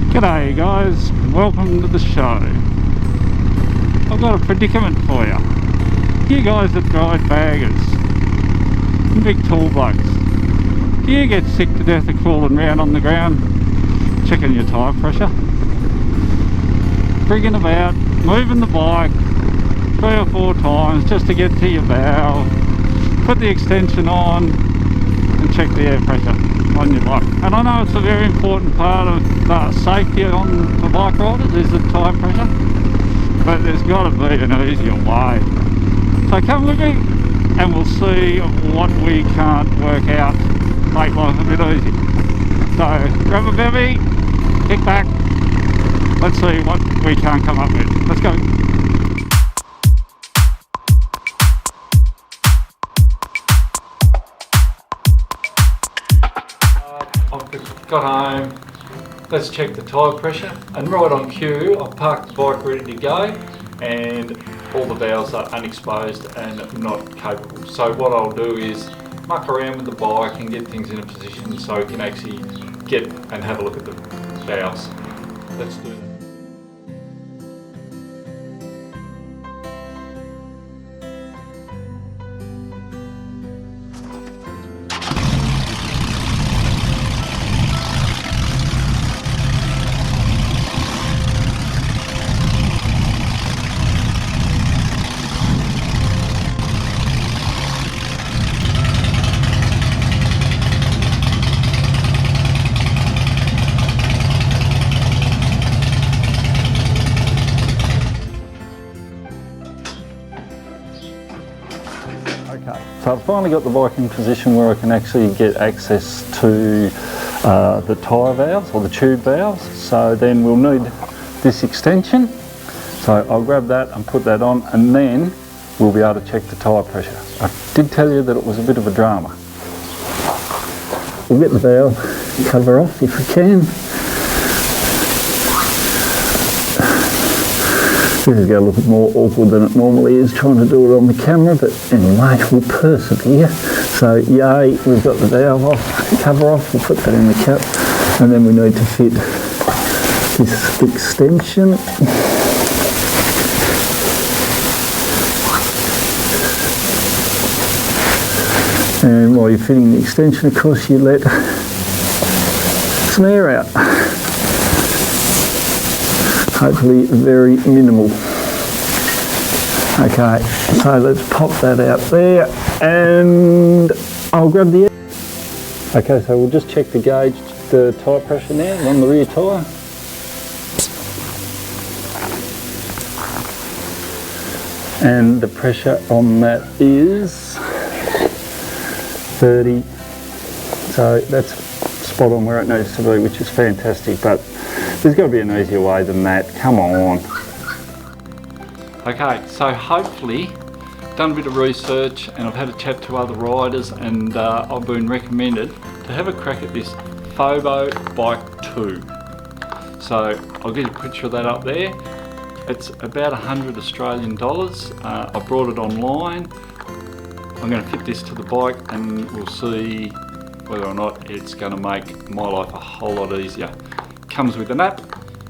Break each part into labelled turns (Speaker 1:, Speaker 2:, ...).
Speaker 1: G'day guys, welcome to the show. I've got a predicament for you. You guys that ride baggers, big tall blokes, do you get sick to death of crawling around on the ground, checking your tyre pressure? Frigging about, moving the bike 3 or 4 times just to get to your valve, put the extension on and check the air pressure on your bike. And I know it's a very important part of safety on the bike riders is the tyre pressure, but there's got to be an easier way. So come with me and we'll see what we can't work out to make life a bit easy. So grab a bevy, kick back, let's see what we can't come up with. Let's go. I've got home, let's check the tyre pressure, and right on cue I've parked the bike ready to go and all the valves are unexposed and not capable. So what I'll do is muck around with the bike and get things in a position so we can actually get and have a look at the valves. Let's do that. So I've finally got the bike in position where I can actually get access to the tyre valves or the tube valves. So then we'll need this extension. So I'll grab that and put that on, and then we'll be able to check the tyre pressure. I did tell you that it was a bit of a drama. We'll get the valve cover off if we can. This is going to look more awkward than it normally is trying to do it on the camera, but anyway, we'll persevere. So yay, we've got the valve off, cover off, we'll put that in the cap, and then we need to fit this extension. And while you're fitting the extension, of course, you let some air out. Hopefully very minimal. Okay, so let's pop that out there and I'll grab the air. Okay, so we'll just check the gauge, the tyre pressure now on the rear tyre. And the pressure on that is 30. So that's spot on where it needs to be, which is fantastic, but there's got to be an easier way than that. Come on. Okay, so hopefully done a bit of research and I've had a chat to other riders, and I've been recommended to have a crack at this FOBO Bike 2. So I'll get a picture of that up there. It's about 100 Australian dollars. I brought it online. I'm going to fit this to the bike and we'll see whether or not it's going to make my life a whole lot easier. Comes with an app,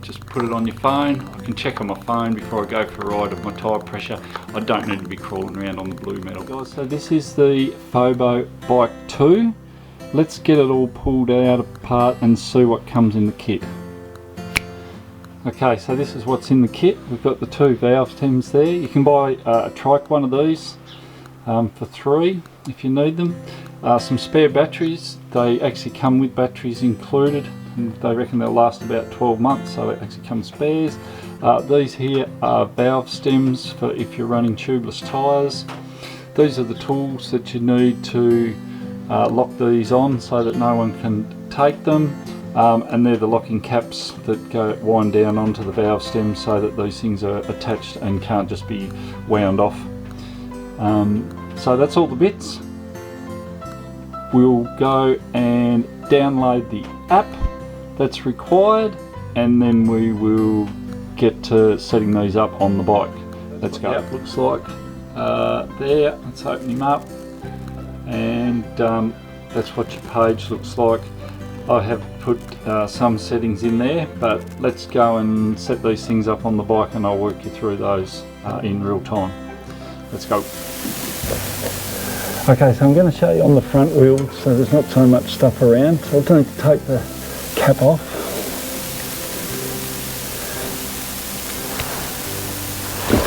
Speaker 1: just put it on your phone. I can check on my phone before I go for a ride of my tyre pressure. I don't need to be crawling around on the blue metal. Guys, so this is the FOBO Bike 2. Let's get it all pulled out apart and see what comes in the kit. Okay, so this is what's in the kit. We've got the 2 valve stems there. You can buy a trike one of these for $3 if you need them. Some spare batteries. They actually come with batteries included. They reckon they'll last about 12 months, so it actually comes spares. These here are valve stems for if you're running tubeless tyres. These are the tools that you need to lock these on so that no one can take them, and they're the locking caps that wind down onto the valve stems so that these things are attached and can't just be wound off. So that's all the bits. We'll go and download the app that's required, and then we will get to setting these up on the bike. Let's go. That looks like there. Let's open him up, and that's what your page looks like. I have put some settings in there, but let's go and set these things up on the bike and I'll work you through those in real time. Let's go. Okay, so I'm going to show you on the front wheel so there's not so much stuff around. So I'll need to take the cap off.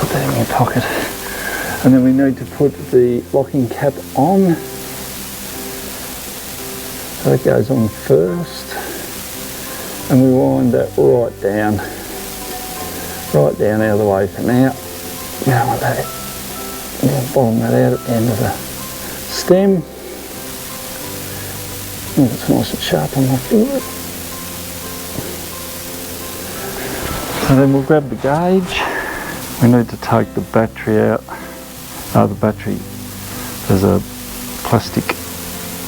Speaker 1: Put that in your pocket. And then we need to put the locking cap on. So that goes on first. And we wind that right down out of the way for now. You don't want that, we'll bottom that out at the end of the stem. Oh, it's nice and sharp on my finger. So then we'll grab the gauge. We need to take the battery out. The battery, there's a plastic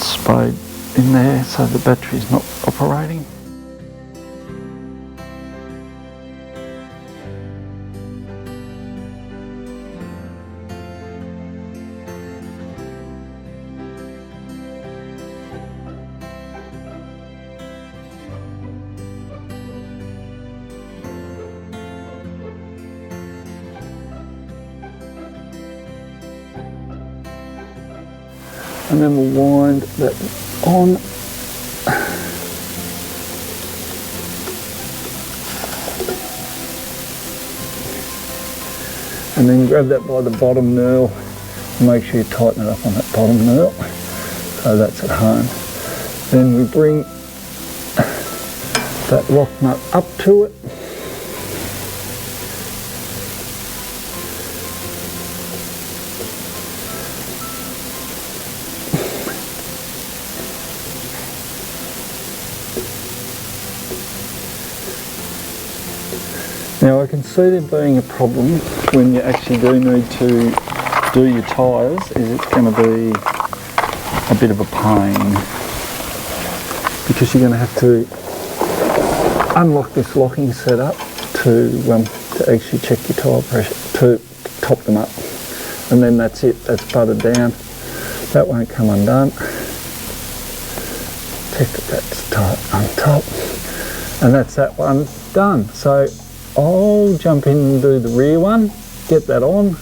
Speaker 1: spade in there so the battery's not operating. And then we'll wind that on. And then grab that by the bottom knurl and make sure you tighten it up on that bottom knurl. So that's at home. Then we bring that lock nut up to it. Now I can see there being a problem when you actually do need to do your tyres, is it's going to be a bit of a pain because you're going to have to unlock this locking setup to actually check your tyre pressure, to top them up, and then that's it, that's buttered down, that won't come undone. Check that that's tight on top, and that's that one done. So I'll jump in and do the rear one, get that on.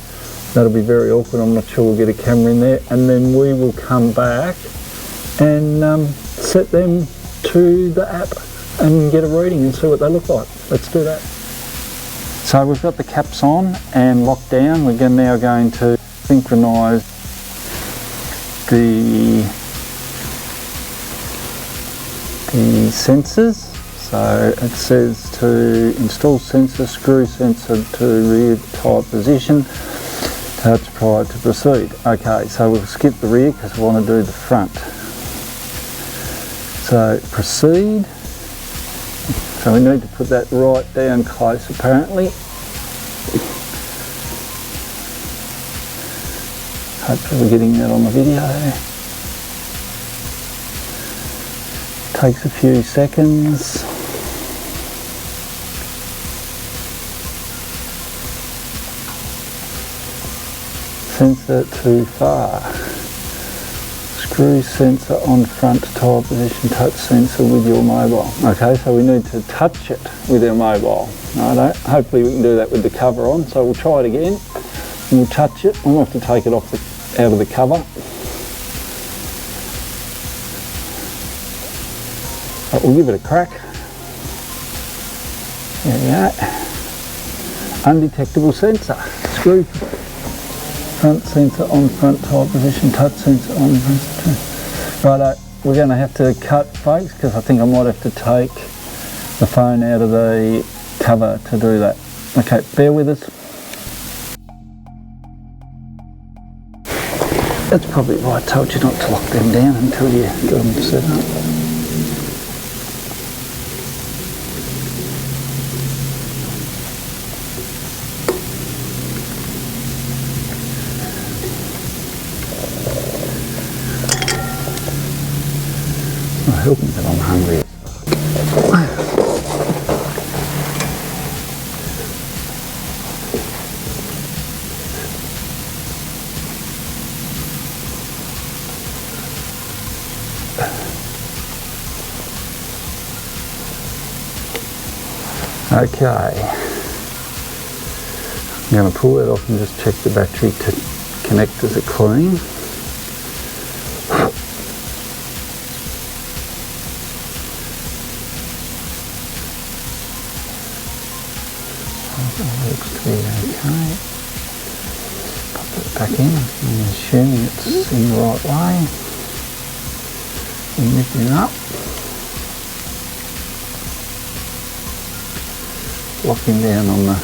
Speaker 1: That'll be very awkward, I'm not sure we'll get a camera in there, and then we will come back and set them to the app and get a reading and see what they look like. Let's do that. So we've got the caps on and locked down. We're now going to synchronise the sensors. So it says to install sensor, screw sensor to rear tyre position, touch prior to proceed. Okay, so we'll skip the rear because we want to do the front. So proceed. So we need to put that right down close apparently. Hopefully we're getting that on the video. Takes a few seconds. Sensor too far. Screw sensor on front tyre position, touch sensor with your mobile. Okay, so we need to touch it with our mobile. Righto. Hopefully we can do that with the cover on, so we'll try it again. And we'll touch it. We'll have to take it off out of the cover. But we'll give it a crack. There we go. Undetectable sensor. Screw front sensor on front tyre position, touch sensor on front. Righto, we're going to have to cut folks because I think I might have to take the phone out of the cover to do that. Okay, bear with us. That's probably why I told you not to lock them down until you got them set up. Help me that I'm hungry. Okay, I'm going to pull that off and just check the battery connectors are clean. Looks to be okay. Pop that back in. I'm assuming it's in the right way. I'm lifting it up. Locking down on the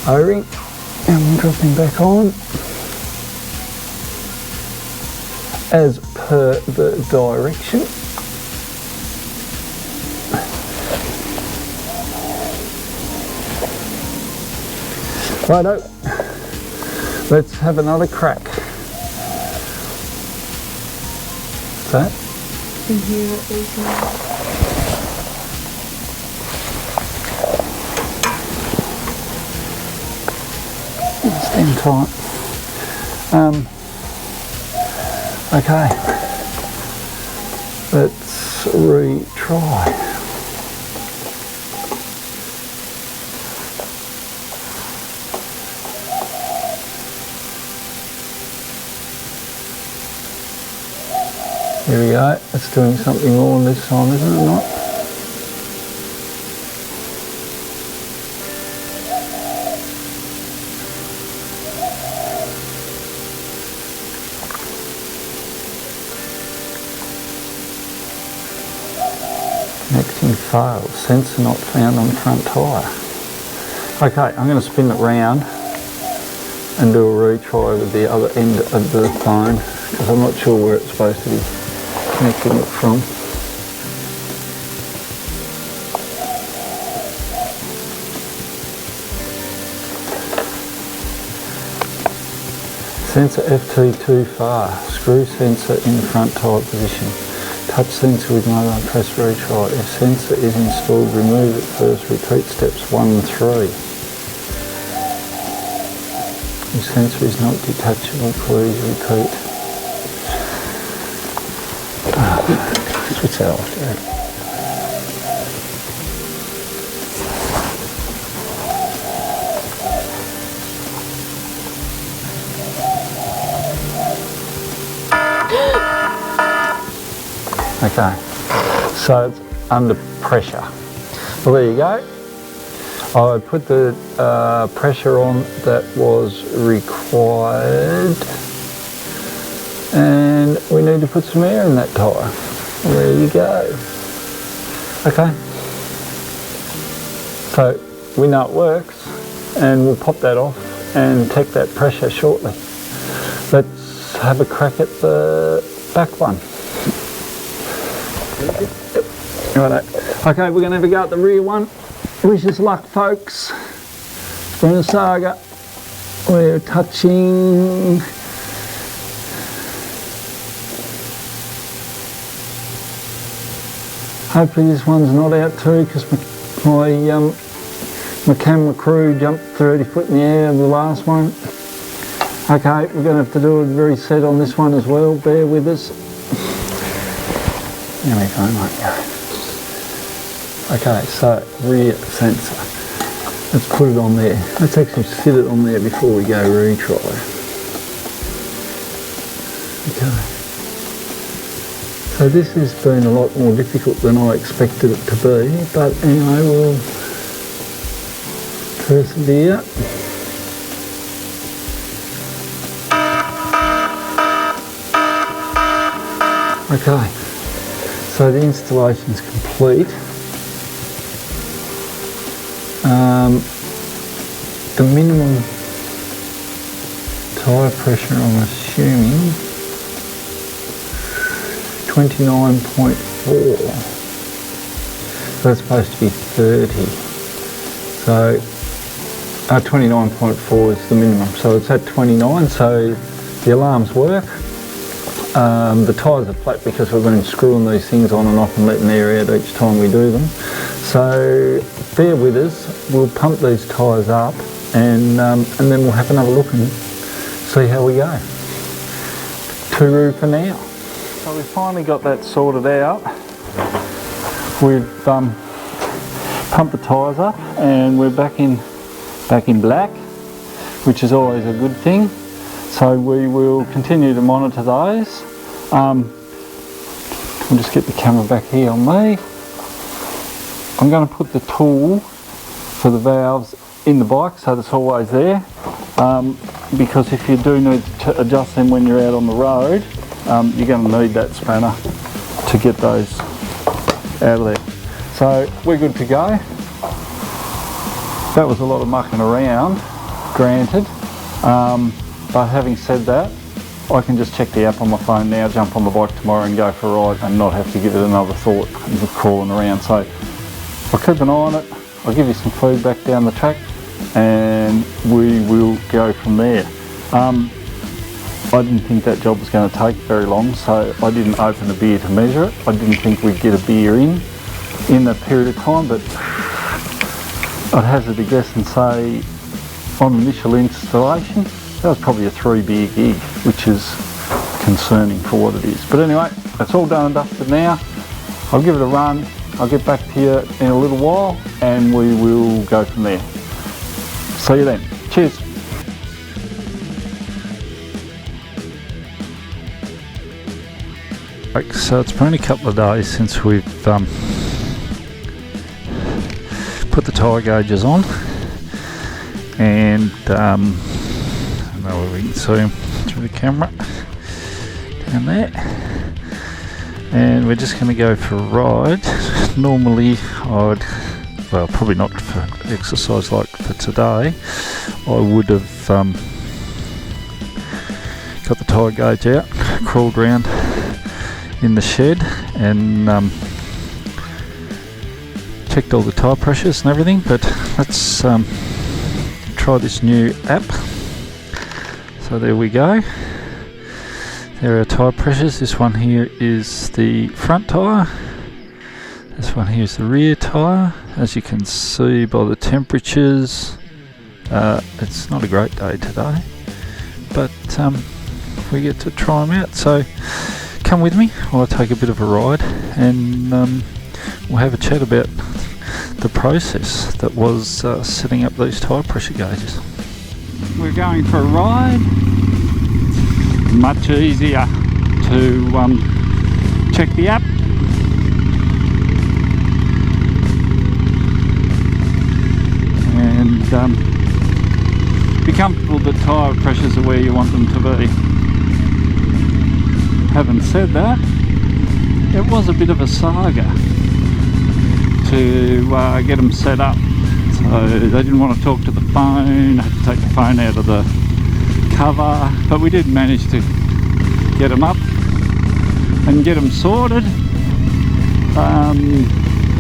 Speaker 1: O-ring and dropping back on as per the direction. Righto, let's have another crack. What's that?
Speaker 2: You can hear it easily.
Speaker 1: Stand tight. Okay, let's retry. Here we go, it's doing something more this time, isn't it not? Connecting failed, sensor not found on front tyre. Okay, I'm going to spin it round and do a retry with the other end of the phone because I'm not sure where it's supposed to be connecting it from. Sensor FT too far, screw sensor in front tyre position. Touch sensor with mobile, press retry. If sensor is installed, remove it first. Repeat steps 1 and 3. If sensor is not detachable, please repeat. Switch that off, Derek. Okay, so it's under pressure. Well, there you go. I put the pressure on that was required, and we need to put some air in that tyre. Well, there you go. Okay, so we know it works, and we'll pop that off and check that pressure shortly. Let's have a crack at the back one. Righto. Okay, we're going to have a go at the rear one. Wish us luck, folks. It's been a saga. We're touching hopefully this one's not out too, because my camera crew jumped 30 foot in the air the last one. Okay, we're going to have to do a reset on this one as well. Bear with us. There we go, mate. Okay, so rear sensor. Let's put it on there. Let's actually sit it on there before we go retry. Okay. So this has been a lot more difficult than I expected it to be, but anyway, we'll persevere. Okay, so the installation's complete. The minimum tyre pressure, I'm assuming, 29.4. That's supposed to be 30. So 29.4 is the minimum. So it's at 29. So the alarms work. The tyres are flat because we've been screwing these things on and off and letting air out each time we do them. So bear with us. We'll pump these tyres up and then we'll have another look and see how we go. Tooroo for now. So we finally got that sorted out. We've pumped pump the tyres up, and we're back in black, which is always a good thing. So we will continue to monitor those. We'll just get the camera back here on me. I'm going to put the tool for the valves in the bike so that's always there, because if you do need to adjust them when you're out on the road, you're going to need that spanner to get those out of there. So we're good to go. That was a lot of mucking around, granted, but having said that, I can just check the app on my phone now, jump on the bike tomorrow and go for a ride and not have to give it another thought and crawling around. So I'll keep an eye on it, I'll give you some feedback down the track, and we will go from there. I didn't think that job was going to take very long, so I didn't open a beer to measure it. I didn't think we'd get a beer in that period of time, but I'd hazard a guess and say on initial installation that was probably a 3 beer gig, which is concerning for what it is. But anyway, it's all done and dusted now. I'll give it a run, I'll get back to you in a little while and we will go from there. See you then. Cheers. So it's been a couple of days since we've put the tyre gauges on, and I don't know whether we can see them through the camera down there, and we're just going to go for a ride. Normally I'd, well, probably not for exercise like for today, I would have got the tyre gauge out, crawled around in the shed and checked all the tyre pressures and everything, but let's try this new app. So there we go, there are tyre pressures. This one here is the front tyre, this one here is the rear tyre. As you can see by the temperatures, it's not a great day today, but we get to try them out. So come with me while I take a bit of a ride, and we'll have a chat about the process that was setting up these tyre pressure gauges. We're going for a ride. Much easier to check the app. And be comfortable that tyre pressures are where you want them to be. Having said that, it was a bit of a saga to get them set up. So they didn't want to talk to the phone, I had to take the phone out of the cover, but we did manage to get them up and get them sorted.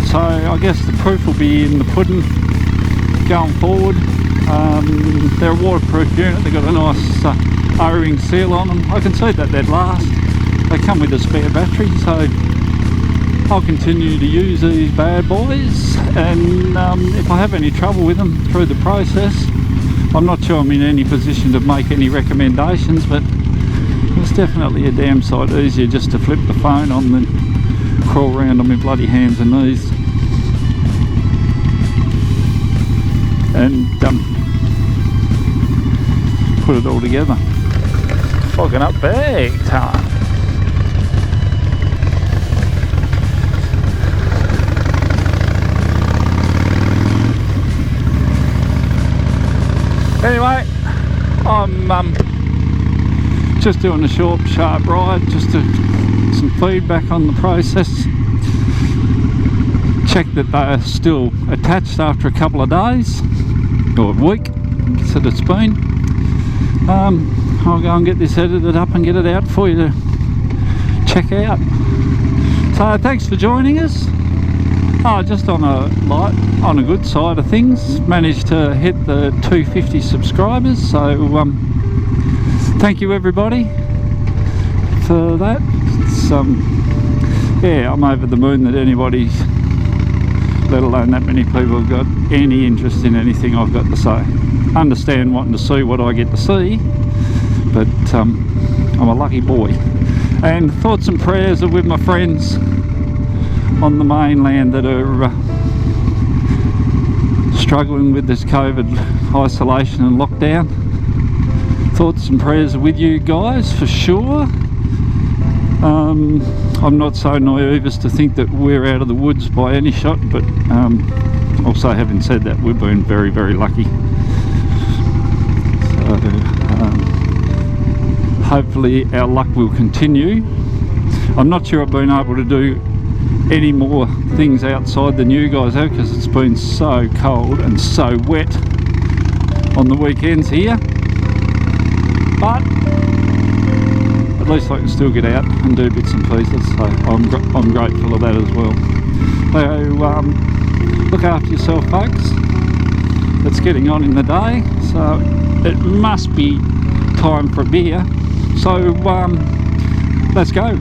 Speaker 1: So I guess the proof will be in the pudding going forward. They're a waterproof unit, they've got a nice O-ring seal on them. I can see that they'd last. They come with a spare battery, so I'll continue to use these bad boys, and if I have any trouble with them through the process, I'm not sure I'm in any position to make any recommendations, but it's definitely a damn sight easier just to flip the phone on than crawl around on my bloody hands and knees. And put it all together. Fogging up big time. Anyway, I'm just doing a short, sharp ride, just to some feedback on the process. Check that they are still attached after a couple of days, or a week, that it's been. I'll go and get this edited up and get it out for you to check out. So thanks for joining us. Just on a good side of things, managed to hit the 250 subscribers, so thank you everybody for that. It's, yeah, I'm over the moon that anybody, let alone that many people, have got any interest in anything I've got to say. Understand wanting to see what I get to see, but I'm a lucky boy. And thoughts and prayers are with my friends on the mainland that are struggling with this COVID isolation and lockdown. Thoughts and prayers are with you guys for sure. I'm not so naive as to think that we're out of the woods by any shot, but also having said that, we've been very, very lucky. So hopefully our luck will continue. I'm not sure I've been able to do any more things outside than you guys have, because it's been so cold and so wet on the weekends here, but at least I can still get out and do bits and pieces, so I'm grateful of that as well. So look after yourself, folks. It's getting on in the day, so it must be time for a beer, so let's go.